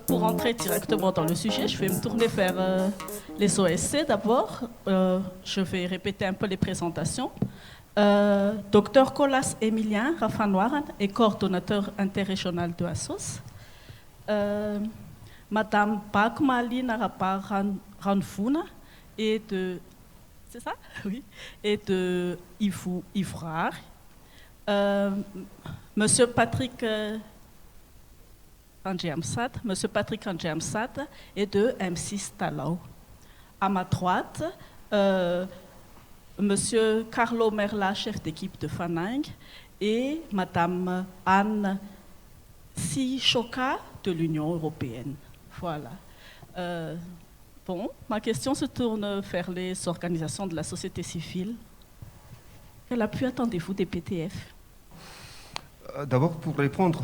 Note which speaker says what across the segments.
Speaker 1: Pour entrer directement dans le sujet, je vais me tourner vers les OSC d'abord. Je vais répéter un peu les présentations. Dr Colas Emilien Rafanoiran est coordonnateur interrégional de ASSOS. Madame Bakmali Narapa Ranfuna est de... C'est ça? Oui. Et de Ifrar. Monsieur Patrick Monsieur Patrick Anjamsad est de M6 Talau. À ma droite, Monsieur Carlo Merla, chef d'équipe de Fanang, et Madame Anne Sichoka de l'Union européenne. Voilà. Bon, ma question se tourne vers les organisations de la société civile. Quel appui attendez-vous des PTF?
Speaker 2: D'abord, pour répondre,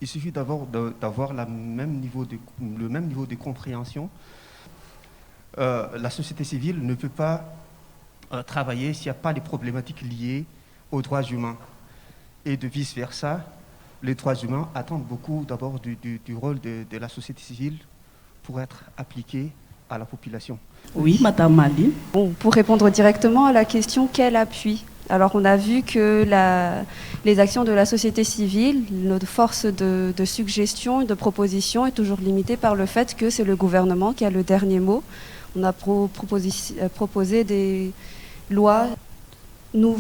Speaker 2: il suffit d'avoir le même niveau de compréhension. La société civile ne peut pas travailler s'il n'y a pas de problématiques liées aux droits humains. Et de vice-versa, les droits humains attendent beaucoup d'abord du rôle de la société civile pour être appliqués à la population.
Speaker 1: Oui, Madame Mali.
Speaker 3: Bon, pour répondre directement à la question, quel appui? Alors on a vu que les actions de la société civile, notre force de suggestion et de proposition est toujours limitée par le fait que c'est le gouvernement qui a le dernier mot. On a proposé des lois. Nous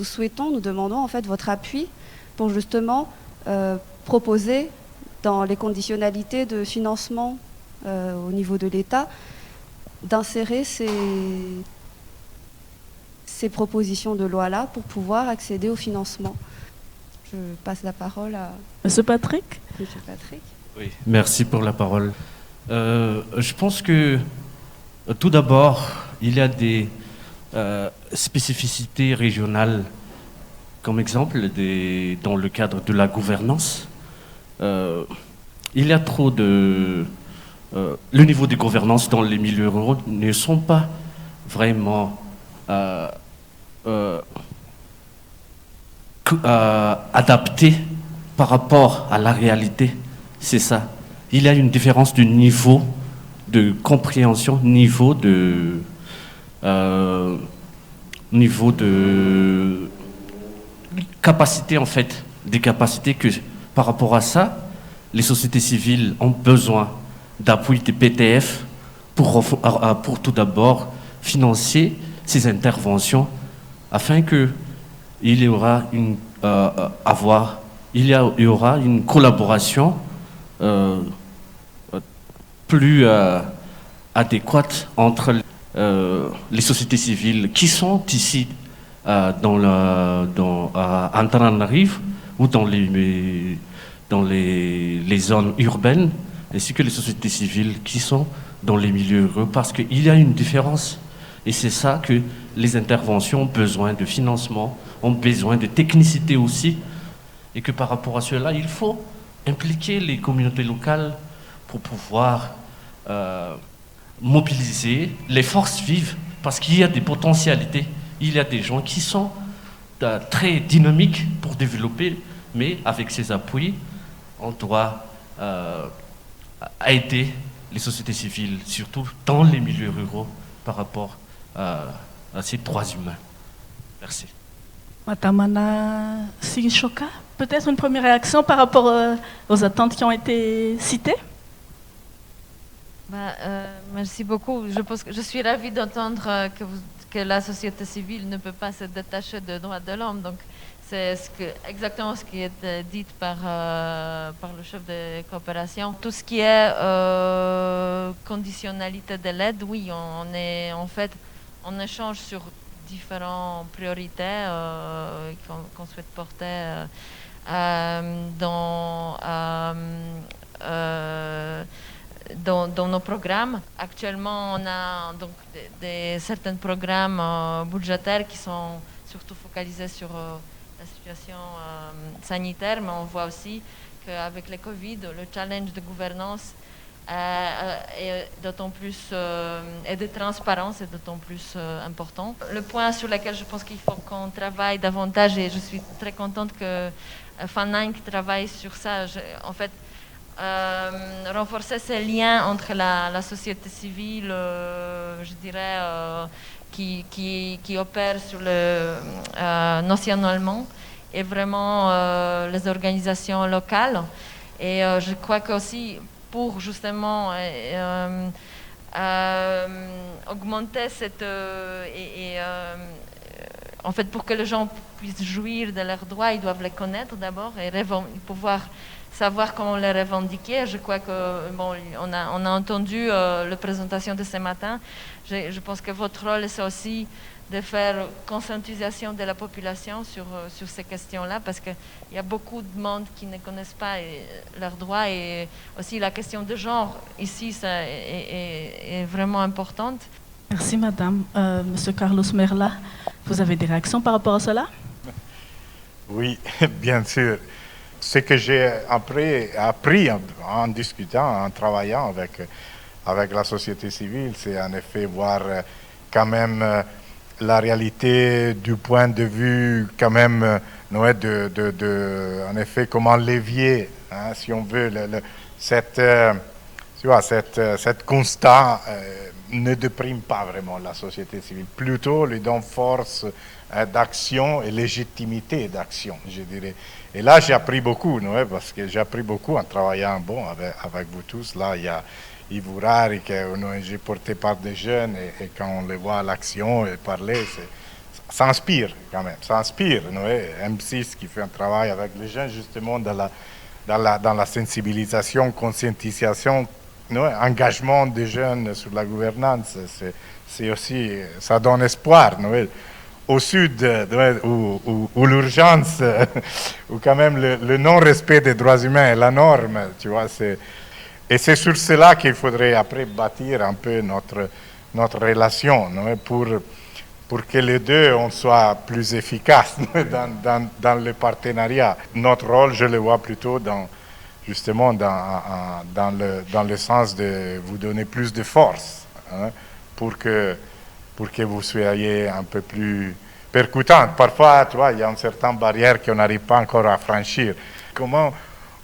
Speaker 3: souhaitons, nous demandons en fait votre appui pour justement proposer dans les conditionnalités de financement au niveau de l'État, d'insérer ces propositions de loi-là pour pouvoir accéder au financement. Je passe la parole à...
Speaker 1: Monsieur Patrick.
Speaker 3: Monsieur Patrick.
Speaker 4: Oui, merci pour la parole. Je pense que, tout d'abord, il y a des spécificités régionales, comme exemple, dans le cadre de la gouvernance. Il y a trop de... le niveau de gouvernance dans les milieux ruraux ne sont pas vraiment adaptés par rapport à la réalité. C'est ça. Il y a une différence de niveau de compréhension, niveau de capacité en fait, des capacités que par rapport à ça, les sociétés civiles ont besoin d'appui des PTF pour tout d'abord financer ces interventions afin que il y aura une collaboration plus adéquate entre les sociétés civiles qui sont ici à Antananarivo ou dans les zones urbaines, ainsi que les sociétés civiles qui sont dans les milieux ruraux, parce qu'il y a une différence. Et c'est ça que les interventions ont besoin de financement, ont besoin de technicité aussi, et que par rapport à cela, il faut impliquer les communautés locales pour pouvoir mobiliser les forces vives, parce qu'il y a des potentialités, il y a des gens qui sont très dynamiques pour développer, mais avec ces appuis, on doit aider les sociétés civiles, surtout dans les milieux ruraux, par rapport à ces droits humains. Merci.
Speaker 1: Madame Anna Sichoka, peut-être une première réaction par rapport aux attentes qui ont été citées?
Speaker 5: Merci beaucoup. Je suis ravie d'entendre que la société civile ne peut pas se détacher des droits de l'homme. Donc, c'est exactement ce qui est dit par le chef de coopération. Tout ce qui est conditionnalité de l'aide, oui, on échange sur différentes priorités qu'on souhaite porter dans nos programmes. Actuellement, on a donc certains programmes budgétaires qui sont surtout focalisés sur la situation sanitaire, mais on voit aussi qu'avec le Covid, le challenge de gouvernance est d'autant plus et de transparence est d'autant plus important. Le point sur lequel je pense qu'il faut qu'on travaille davantage, et je suis très contente que Fanang travaille sur ça. En fait, renforcer ces liens entre la société civile, je dirais, qui opère sur nationalement, et vraiment les organisations locales. Et je crois qu'aussi pour justement augmenter cette... en fait, pour que les gens puissent jouir de leurs droits, ils doivent les connaître d'abord et pouvoir savoir comment les revendiquer. Je crois que, bon, on a entendu la présentation de ce matin. Je pense que votre rôle, c'est aussi de faire conscientisation de la population sur ces questions-là, parce qu'il y a beaucoup de monde qui ne connaissent pas leurs droits, et aussi la question de genre, ici, ça est vraiment importante.
Speaker 1: Merci, madame. Monsieur Carlos Merla, vous avez des réactions par rapport à cela?
Speaker 6: Oui, bien sûr. Ce que j'ai appris en discutant, en travaillant avec la société civile, c'est en effet voir quand même la réalité du point de vue quand même, en effet, comment levier, hein, si on veut, cette constat ne déprime pas vraiment la société civile, plutôt lui donne force d'action et légitimité d'action, je dirais. Et là, j'ai appris beaucoup, parce que j'ai appris beaucoup en travaillant avec vous tous. Là, il y a Yves Ourari, qui est une ONG portée par des jeunes, et quand on les voit à l'action et parler, ça inspire quand même, ça inspire. M6 qui fait un travail avec les jeunes, justement, dans la sensibilisation, conscientisation, engagement des jeunes sur la gouvernance, c'est aussi, ça donne espoir. Au sud, où l'urgence, où quand même le non-respect des droits humains est la norme, tu vois, et c'est sur cela qu'il faudrait après bâtir un peu notre relation, pour que les deux on soit plus efficaces dans le partenariat. Notre rôle, je le vois plutôt justement dans le sens de vous donner plus de force, hein, pour que vous soyez un peu plus percutante. Parfois, tu vois, il y a une certaine barrière qu'on n'arrive pas encore à franchir. Comment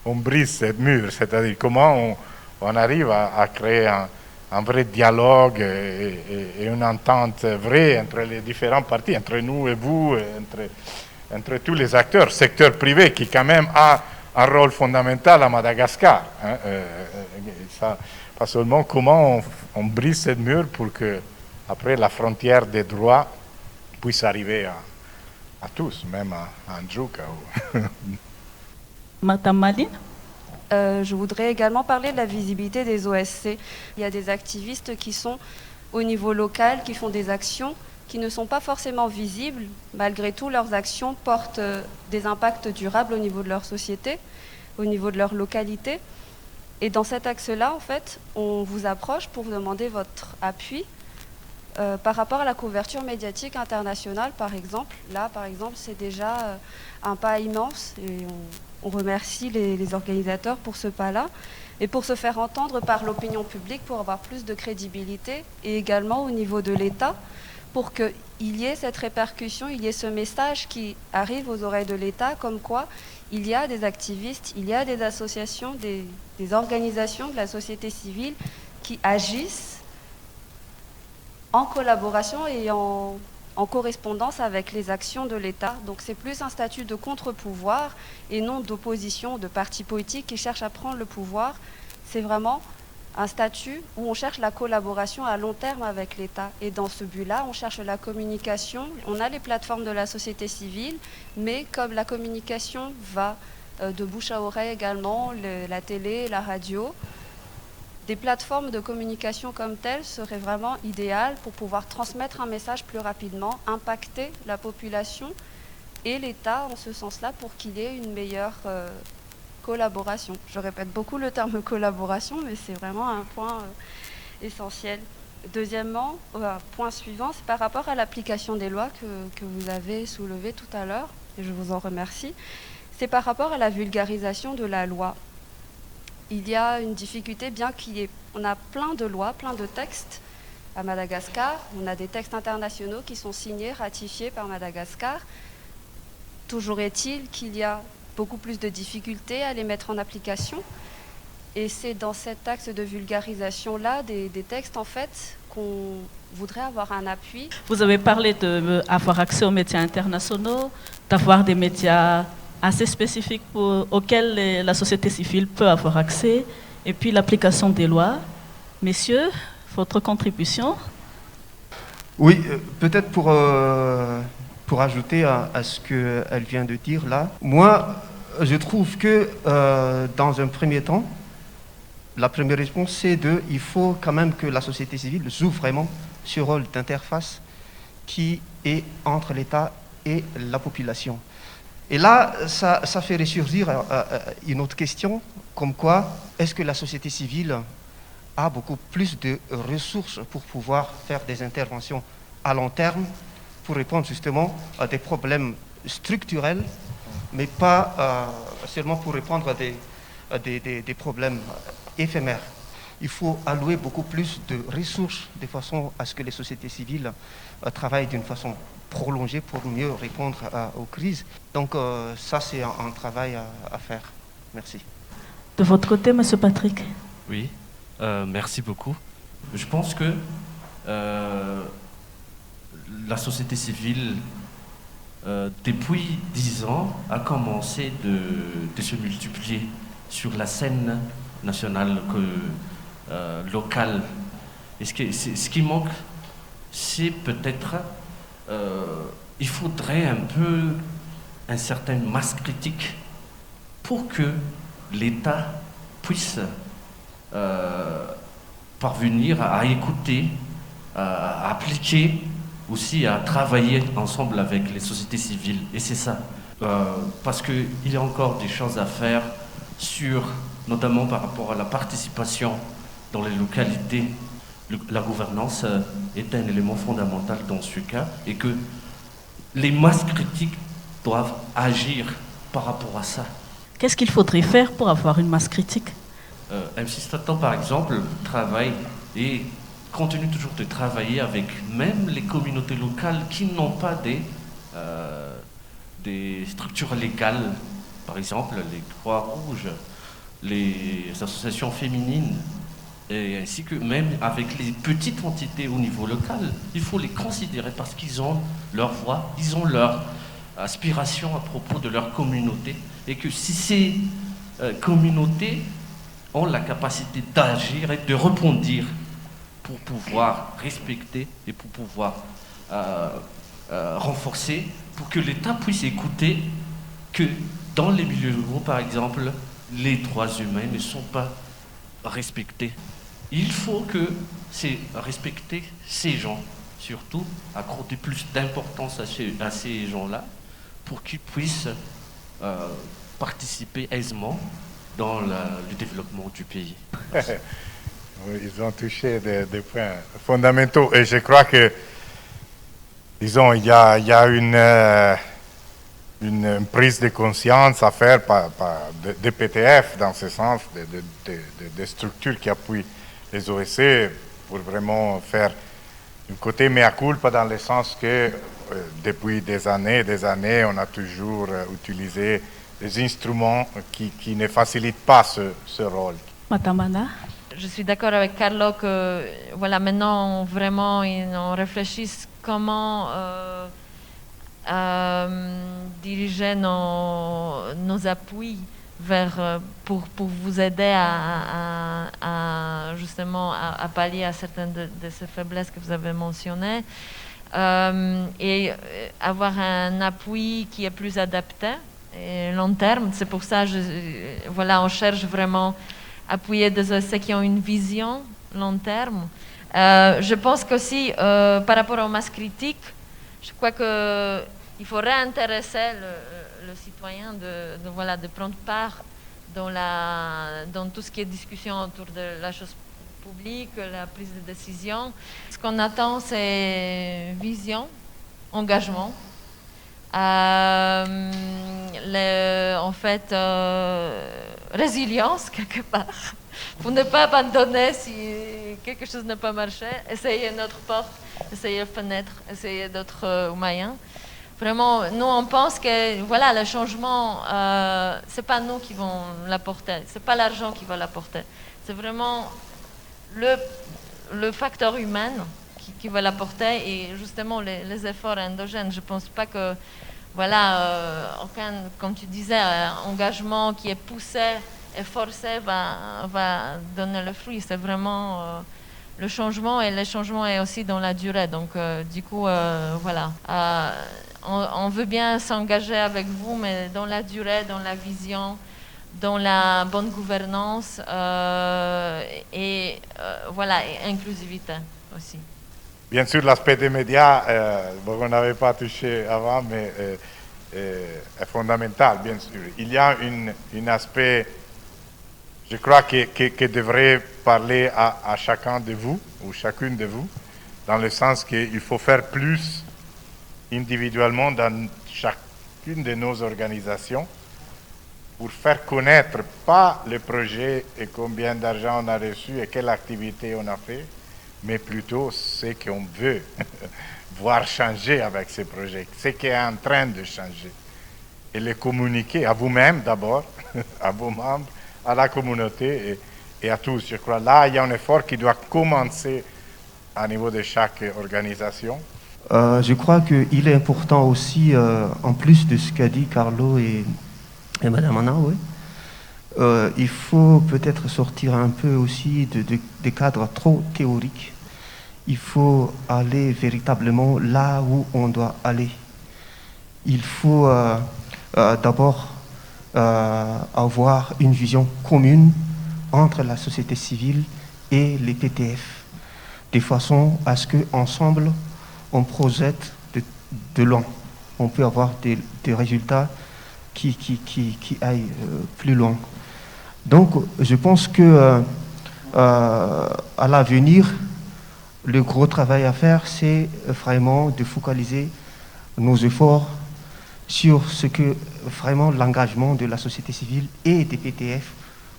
Speaker 6: on brise cette mur, c'est-à-dire comment on arrive à créer un vrai dialogue et une entente vraie entre les différentes parties, entre nous et vous, entre tous les acteurs, secteur privé qui quand même a un rôle fondamental à Madagascar. Hein, ça, pas seulement comment on brise cette mur pour que après la frontière des droits puisse arriver à tous, même à Ndjouka.
Speaker 1: Madame Maline?
Speaker 3: Je voudrais également parler de la visibilité des OSC. Il y a des activistes qui sont au niveau local, qui font des actions qui ne sont pas forcément visibles. Malgré tout, leurs actions portent des impacts durables au niveau de leur société, au niveau de leur localité. Et dans cet axe-là, en fait, on vous approche pour vous demander votre appui par rapport à la couverture médiatique internationale, par exemple. Là, par exemple, c'est déjà un pas immense, et on remercie les organisateurs pour ce pas-là, et pour se faire entendre par l'opinion publique, pour avoir plus de crédibilité, et également au niveau de l'État, pour qu'il y ait cette répercussion, il y ait ce message qui arrive aux oreilles de l'État, comme quoi il y a des activistes, il y a des associations, des organisations de la société civile qui agissent en collaboration et en correspondance avec les actions de l'État. Donc c'est plus un statut de contre-pouvoir et non d'opposition de partis politiques qui cherchent à prendre le pouvoir. C'est vraiment un statut où on cherche la collaboration à long terme avec l'État. Et dans ce but-là, on cherche la communication. On a les plateformes de la société civile, mais comme la communication va de bouche à oreille également, la télé, la radio, des plateformes de communication comme telles seraient vraiment idéales pour pouvoir transmettre un message plus rapidement, impacter la population et l'État en ce sens-là pour qu'il y ait une meilleure collaboration. Je répète beaucoup le terme collaboration, mais c'est vraiment un point essentiel. Deuxièmement, point suivant, c'est par rapport à l'application des lois que vous avez soulevé tout à l'heure, et je vous en remercie. C'est par rapport à la vulgarisation de la loi. Il y a une difficulté, bien on a plein de lois, plein de textes à Madagascar. On a des textes internationaux qui sont signés, ratifiés par Madagascar. Toujours est-il qu'il y a beaucoup plus de difficultés à les mettre en application. Et c'est dans cet axe de vulgarisation-là des textes, en fait, qu'on voudrait avoir un appui.
Speaker 1: Vous avez parlé d'avoir accès aux médias internationaux, d'avoir des médias assez spécifiques auxquels la société civile peut avoir accès, et puis l'application des lois. Messieurs, votre contribution?
Speaker 2: Oui, peut-être pour ajouter à ce qu'elle vient de dire là, moi, je trouve que dans un premier temps, la première réponse, c'est il faut quand même que la société civile joue vraiment ce rôle d'interface qui est entre l'État et la population. Et là, ça fait ressurgir une autre question, comme quoi, est-ce que la société civile a beaucoup plus de ressources pour pouvoir faire des interventions à long terme, pour répondre justement à des problèmes structurels, mais pas seulement pour répondre à des problèmes éphémères. Il faut allouer beaucoup plus de ressources de façon à ce que les sociétés civiles travaillent d'une façon prolongée pour mieux répondre aux crises. Donc ça, c'est un travail à faire. Merci.
Speaker 1: De votre côté, M. Patrick?
Speaker 4: Oui, merci beaucoup. Je pense que la société civile, depuis 10 ans, a commencé de se multiplier sur la scène nationale, locale. Et ce qui manque, c'est peut-être, il faudrait un certain masse critique pour que l'État puisse parvenir à écouter, à appliquer, aussi à travailler ensemble avec les sociétés civiles. Et c'est ça. Parce qu'il y a encore des choses à faire notamment par rapport à la participation dans les localités. La gouvernance est un élément fondamental dans ce cas et que les masses critiques doivent agir par rapport à ça.
Speaker 1: Qu'est-ce qu'il faudrait faire pour avoir une masse critique?
Speaker 4: MC Statan, par exemple, travaille et continue toujours de travailler avec même les communautés locales qui n'ont pas des structures légales, par exemple les Croix-Rouges, les associations féminines, et ainsi que même avec les petites entités au niveau local. Il faut les considérer parce qu'ils ont leur voix, ils ont leur aspiration à propos de leur communauté, et que si ces communautés ont la capacité d'agir et de répondre pour pouvoir respecter et pour pouvoir renforcer, pour que l'État puisse écouter que dans les milieux ruraux, par exemple, les droits humains ne sont pas respectés. Il faut que respecter ces gens, surtout accorder plus d'importance à ces gens-là pour qu'ils puissent participer aisément dans le développement du pays.
Speaker 6: Oui, ils ont touché des points fondamentaux et je crois que, disons, il y a une prise de conscience à faire des PTF dans ce sens, des structures qui appuient les OSC pour vraiment faire un côté mea culpa dans le sens que depuis des années, on a toujours utilisé des instruments qui ne facilitent pas ce rôle.
Speaker 1: Madame Anna?
Speaker 5: Je suis d'accord avec Carlo que voilà, maintenant vraiment on réfléchit comment diriger nos appuis pour vous aider à justement à pallier à certaines de ces faiblesses que vous avez mentionnées et avoir un appui qui est plus adapté et long terme. C'est pour ça voilà, on cherche vraiment appuyer des OSC qui ont une vision long terme. Je pense qu'aussi, par rapport aux masses critiques, je crois qu'il faut réintéresser le citoyen de prendre part dans tout ce qui est discussion autour de la chose publique, la prise de décision. Ce qu'on attend, c'est vision, engagement. En fait, résilience quelque part, pour ne pas abandonner si quelque chose n'a pas marché, essayer notre porte, essayer la fenêtre, essayer d'autres moyens. vraiment, nous, on pense que voilà, le changement, ce n'est pas nous qui vont l'apporter, ce n'est pas l'argent qui va l'apporter. C'est vraiment le facteur humain qui va l'apporter et justement les efforts endogènes. Je ne pense pas que, voilà, aucun, comme tu disais, engagement qui est poussé et forcé va donner le fruit. C'est vraiment le changement, et le changement est aussi dans la durée. Donc, du coup, voilà. On veut bien s'engager avec vous, mais dans la durée, dans la vision, dans la bonne gouvernance et voilà, et inclusivité aussi.
Speaker 6: Bien sûr, l'aspect des médias, on n'avait pas touché avant, mais est fondamental, bien sûr. Il y a un aspect, je crois, que devrait parler à chacun de vous, ou chacune de vous, dans le sens qu'il faut faire plus individuellement dans chacune de nos organisations pour faire connaître pas le projet et combien d'argent on a reçu et quelle activité on a fait, mais plutôt ce qu'on veut voir changer avec ces projets, ce qui est en train de changer. Et le communiquer à vous-même d'abord, à vos membres, à la communauté et à tous. Je crois là, il y a un effort qui doit commencer à niveau de chaque organisation.
Speaker 2: Je crois qu'il est important aussi, en plus de ce qu'a dit Carlo et Madame Anna, oui, il faut peut-être sortir un peu aussi des cadres trop théoriques. Il faut aller véritablement là où on doit aller. Il faut d'abord avoir une vision commune entre la société civile et les PTF, de façon à ce qu'ensemble, on projette de loin. On peut avoir des résultats qui aillent plus loin. Donc, je pense que à l'avenir, le gros travail à faire, c'est vraiment de focaliser nos efforts sur ce que vraiment l'engagement de la société civile et des PTF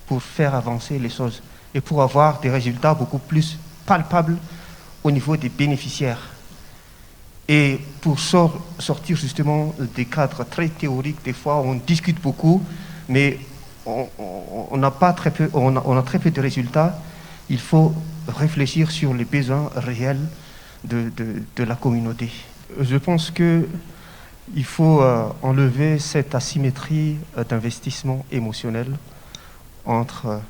Speaker 2: pour faire avancer les choses et pour avoir des résultats beaucoup plus palpables au niveau des bénéficiaires. Et pour sortir justement des cadres très théoriques, des fois on discute beaucoup, mais on a très peu de résultats. Il faut réfléchir sur les besoins réels de la communauté. Je pense qu'il faut enlever cette asymétrie d'investissement émotionnel entre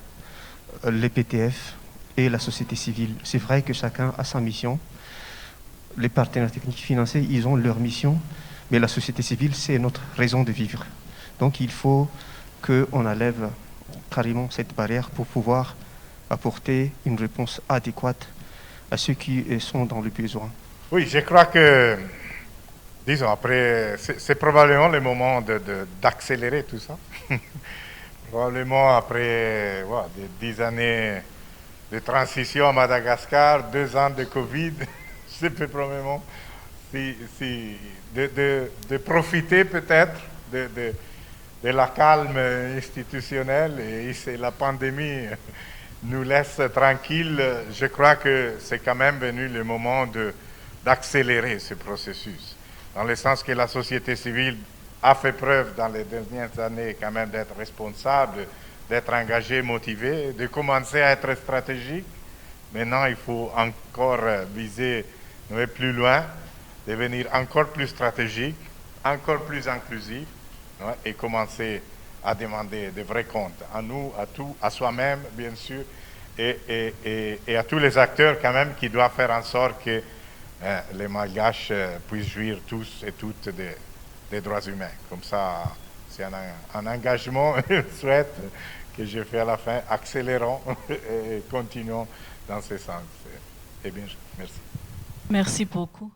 Speaker 2: les PTF et la société civile. C'est vrai que chacun a sa mission. Les partenaires techniques financiers, ils ont leur mission, mais la société civile, c'est notre raison de vivre. Donc il faut qu'on enlève carrément cette barrière pour pouvoir apporter une réponse adéquate à ceux qui sont dans le besoin.
Speaker 6: Oui, je crois que, disons, après, c'est probablement le moment d'accélérer tout ça. Probablement après des 10 années de transition à Madagascar, 2 ans de Covid, c'est probablement de profiter peut-être de la calme institutionnelle, et si la pandémie nous laisse tranquilles, je crois que c'est quand même venu le moment d'accélérer ce processus, dans le sens que la société civile a fait preuve dans les dernières années quand même d'être responsable, d'être engagée, motivée, de commencer à être stratégique. Maintenant, il faut encore viser plus loin, devenir encore plus stratégique, encore plus inclusif, et commencer à demander de vrais comptes à nous, à soi-même, bien sûr, et à tous les acteurs quand même qui doivent faire en sorte que les Malgaches puissent jouir tous et toutes des droits humains. Comme ça, c'est un engagement, une souhaite que j'ai fait à la fin. Accélérons et continuons dans ce sens. Et bien, merci.
Speaker 1: Merci beaucoup.